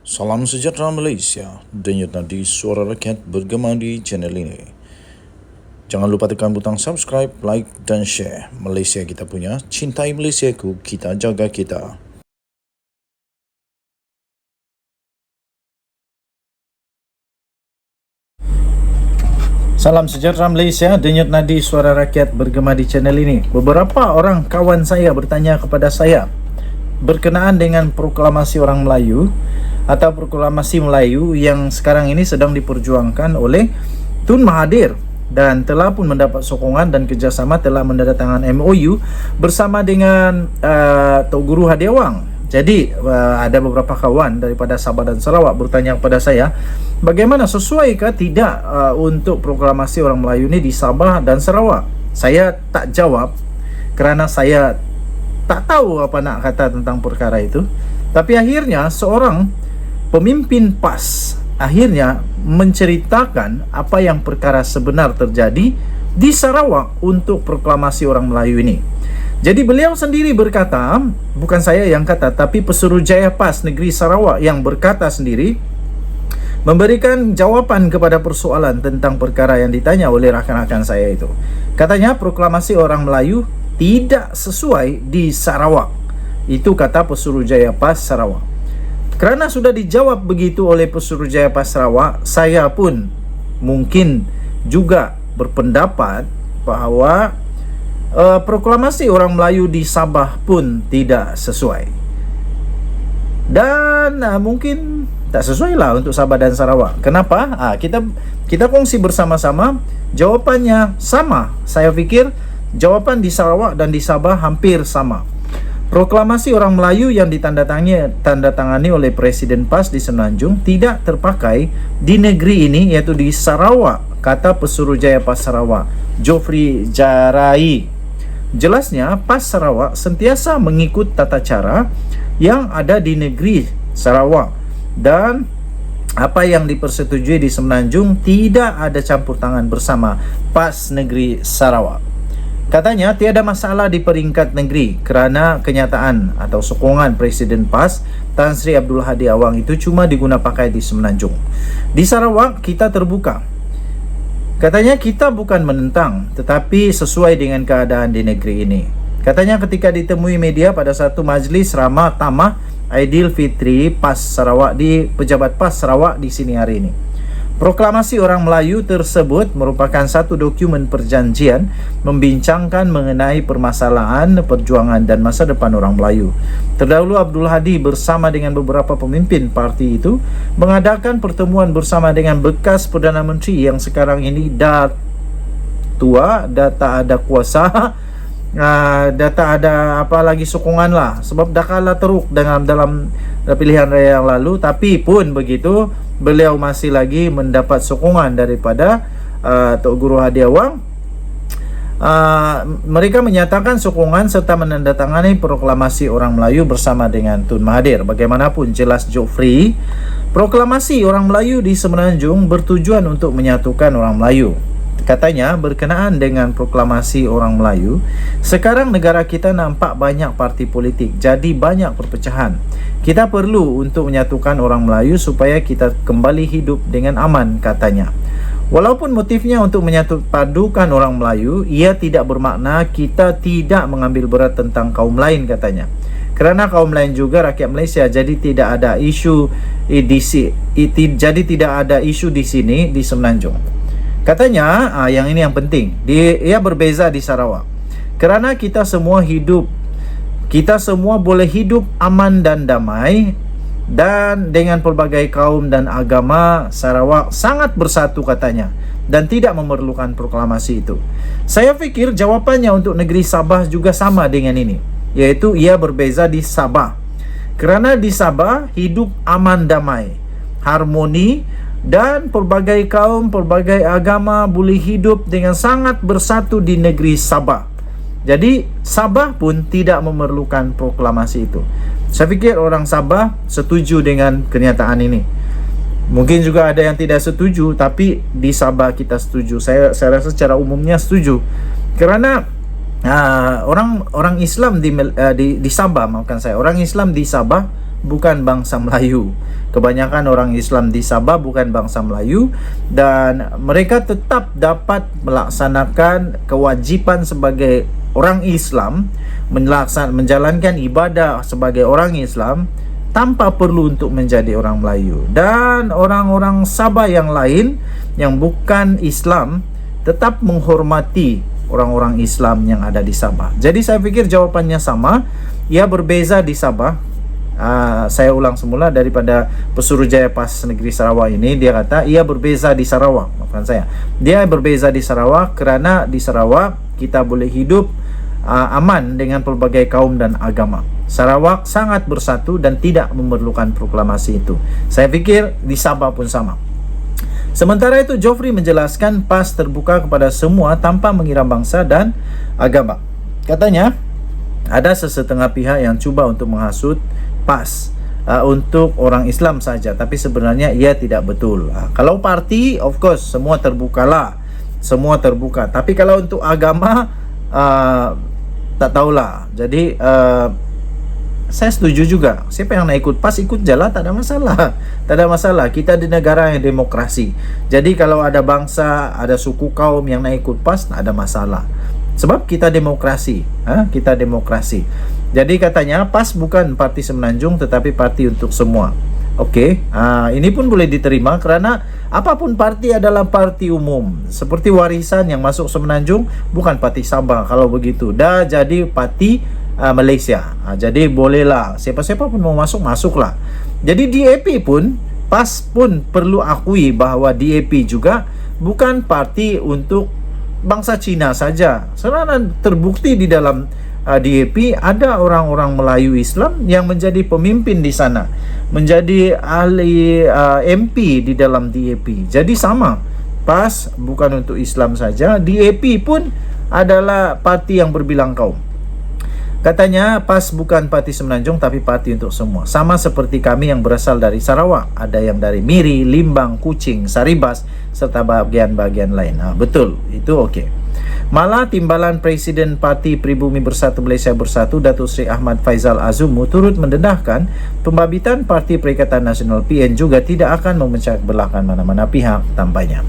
Salam sejahtera Malaysia, denyut nadi suara rakyat bergema di channel ini. Jangan lupa tekan butang subscribe, like dan share. Malaysia kita punya, cintai Malaysiaku, kita jaga kita. Salam sejahtera Malaysia, denyut nadi suara rakyat bergema di channel ini. Beberapa orang kawan saya bertanya kepada saya berkenaan dengan proklamasi orang Melayu atau proklamasi Melayu yang sekarang ini sedang diperjuangkan oleh Tun Mahathir dan telah pun mendapat sokongan dan kerjasama telah menandatangani MOU bersama dengan Tok Guru Hadiawang. Jadi ada beberapa kawan daripada Sabah dan Sarawak bertanya kepada saya, bagaimana sesuaikah tidak untuk proklamasi orang Melayu ini di Sabah dan Sarawak? Saya tak jawab kerana saya tak tahu apa nak kata tentang perkara itu. Tapi akhirnya seorang pemimpin PAS akhirnya menceritakan apa yang perkara sebenar terjadi di Sarawak untuk proklamasi orang Melayu ini. Jadi beliau sendiri berkata, bukan saya yang kata, tapi Pesuruhjaya PAS Negeri Sarawak yang berkata sendiri, memberikan jawapan kepada persoalan tentang perkara yang ditanya oleh rakan-rakan saya itu. Katanya proklamasi orang Melayu tidak sesuai di Sarawak. Itu kata Pesuruhjaya PAS Sarawak. Kerana sudah dijawab begitu oleh Pesuruhjaya PAS Sarawak, saya pun mungkin juga berpendapat bahawa proklamasi orang Melayu di Sabah pun tidak sesuai. Dan mungkin tak sesuai lah untuk Sabah dan Sarawak. Kenapa? Kita kongsi bersama-sama. Jawapannya sama. Saya fikir jawapan di Sarawak dan di Sabah hampir sama. Proklamasi orang Melayu yang ditandatangani oleh Presiden PAS di Semenanjung tidak terpakai di negeri ini, iaitu di Sarawak, kata Pesuruhjaya PAS Sarawak, Geoffrey Jarai. Jelasnya, PAS Sarawak sentiasa mengikut tata cara yang ada di negeri Sarawak dan apa yang dipersetujui di Semenanjung tidak ada campur tangan bersama PAS Negeri Sarawak. Katanya tiada masalah di peringkat negeri kerana kenyataan atau sokongan Presiden PAS Tan Sri Abdul Hadi Awang itu cuma diguna pakai di Semenanjung. Di Sarawak kita terbuka. Katanya kita bukan menentang tetapi sesuai dengan keadaan di negeri ini. Katanya ketika ditemui media pada satu majlis ramah tamah Aidilfitri PAS Sarawak di Pejabat PAS Sarawak di sini hari ini. Proklamasi orang Melayu tersebut merupakan satu dokumen perjanjian membincangkan mengenai permasalahan, perjuangan dan masa depan orang Melayu. Terdahulu Abdul Hadi bersama dengan beberapa pemimpin parti itu mengadakan pertemuan bersama dengan bekas Perdana Menteri yang sekarang ini dah tua, dah tak ada kuasa, dah tak ada apa lagi sokongan lah, sebab dah kalah teruk dalam pilihan raya yang lalu. Tapi pun begitu, beliau masih lagi mendapat sokongan daripada Tok Guru Hadiawang. Mereka menyatakan sokongan serta menandatangani proklamasi orang Melayu bersama dengan Tun Mahathir. Bagaimanapun jelas Geoffrey, proklamasi orang Melayu di Semenanjung bertujuan untuk menyatukan orang Melayu. Katanya berkenaan dengan proklamasi orang Melayu, sekarang negara kita nampak banyak parti politik, jadi banyak perpecahan. Kita perlu untuk menyatukan orang Melayu supaya kita kembali hidup dengan aman, katanya. Walaupun motifnya untuk menyatupadukan orang Melayu, ia tidak bermakna kita tidak mengambil berat tentang kaum lain, katanya. Kerana kaum lain juga rakyat Malaysia, jadi tidak ada isu di sini di Semenanjung. Katanya, yang ini yang penting, ia berbeza di Sarawak. Kerana kita semua boleh hidup aman dan damai, dan dengan pelbagai kaum dan agama, Sarawak sangat bersatu, katanya, dan tidak memerlukan proklamasi itu. Saya fikir jawapannya untuk negeri Sabah juga sama dengan ini, iaitu ia berbeza di Sabah. Kerana di Sabah hidup aman damai, harmoni, dan pelbagai kaum, pelbagai agama boleh hidup dengan sangat bersatu di negeri Sabah. Jadi Sabah pun tidak memerlukan proklamasi itu. Saya fikir orang Sabah setuju dengan kenyataan ini. Mungkin juga ada yang tidak setuju, tapi di Sabah kita setuju. Saya rasa secara umumnya setuju. Kerana orang Islam di Sabah, maafkan saya, orang Islam di Sabah bukan bangsa Melayu. kebanyakan orang Islam di Sabah bukan bangsa Melayu, dan mereka tetap dapat melaksanakan kewajipan sebagai orang Islam, menjalankan ibadah sebagai orang Islam tanpa perlu untuk menjadi orang Melayu. Dan orang-orang Sabah yang lain yang bukan Islam tetap menghormati orang-orang Islam yang ada di Sabah. Jadi saya pikir jawapannya sama. Ia berbeza di Sabah. Saya ulang semula daripada Pesuruhjaya PAS Negeri Sarawak ini. Dia kata ia berbeza di Sarawak. Maafkan saya. Dia berbeza di Sarawak kerana di Sarawak kita boleh hidup aman dengan pelbagai kaum dan agama. Sarawak sangat bersatu dan tidak memerlukan proklamasi itu. Saya fikir di Sabah pun sama. Sementara itu, Geoffrey menjelaskan PAS terbuka kepada semua tanpa mengira bangsa dan agama. Katanya, ada sesetengah pihak yang cuba untuk menghasut PAS untuk orang Islam saja, tapi sebenarnya ia tidak betul. Kalau parti, of course, semua terbukalah. Semua terbuka. Tapi kalau untuk agama, tak tahulah. Jadi saya setuju juga. Siapa yang nak ikut PAS, ikut jalan, tak ada masalah. Tak ada masalah. Kita di negara yang demokrasi. Jadi kalau ada bangsa, ada suku kaum yang nak ikut PAS, tak ada masalah. Sebab kita demokrasi. Kita demokrasi. Jadi katanya PAS bukan parti Semenanjung, tetapi parti untuk semua. Okey, ini pun boleh diterima kerana apapun parti adalah parti umum. Seperti Warisan yang masuk Semenanjung bukan parti Sabah. Kalau begitu, dah jadi parti Malaysia. Jadi bolehlah, siapa-siapa pun mau masuk, masuklah. Jadi DAP pun, PAS pun perlu akui bahawa DAP juga bukan parti untuk bangsa Cina saja. Sebenarnya terbukti di dalam DAP ada orang-orang Melayu Islam yang menjadi pemimpin di sana, menjadi ahli MP di dalam DAP. Jadi sama, PAS bukan untuk Islam saja, DAP pun adalah parti yang berbilang kaum. Katanya PAS bukan parti Semenanjung tapi parti untuk semua. Sama seperti kami yang berasal dari Sarawak. Ada yang dari Miri, Limbang, Kuching, Saribas serta bahagian-bahagian lain. Betul, itu okey. Malah Timbalan Presiden Parti Pribumi Bersatu Malaysia Bersatu, Datuk Seri Ahmad Faizal Azumu turut mendedahkan pembabitan Parti Perikatan Nasional PN juga tidak akan memecah belahkan mana-mana pihak tampaknya.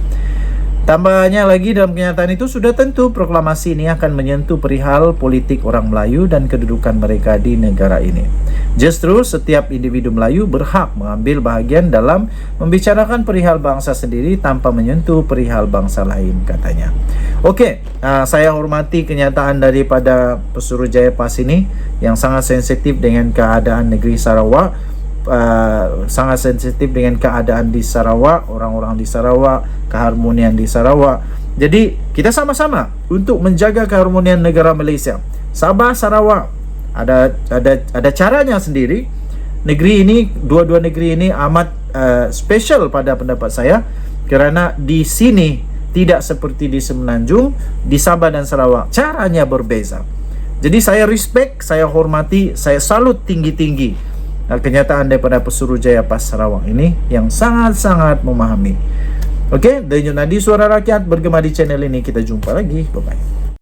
Tambahnya lagi, dalam kenyataan itu sudah tentu proklamasi ini akan menyentuh perihal politik orang Melayu dan kedudukan mereka di negara ini. Justru setiap individu Melayu berhak mengambil bahagian dalam membicarakan perihal bangsa sendiri tanpa menyentuh perihal bangsa lain, katanya. Okey, saya hormati kenyataan daripada Pesuruhjaya PAS ini yang sangat sensitif dengan keadaan negeri Sarawak. Sangat sensitif dengan keadaan di Sarawak, orang-orang di Sarawak, keharmonian di Sarawak. Jadi kita sama-sama untuk menjaga keharmonian negara Malaysia. Sabah, Sarawak ada caranya sendiri. Negeri ini, dua-dua negeri ini amat special pada pendapat saya kerana di sini tidak seperti di Semenanjung, di Sabah dan Sarawak caranya berbeza. Jadi saya respect, saya hormati, saya salut tinggi-tinggi kenyataan daripada Pesuruhjaya PAS Sarawak ini yang sangat-sangat memahami. Okey, Denyut Nadi Suara Rakyat bergema di channel ini. Kita jumpa lagi. Bye-bye.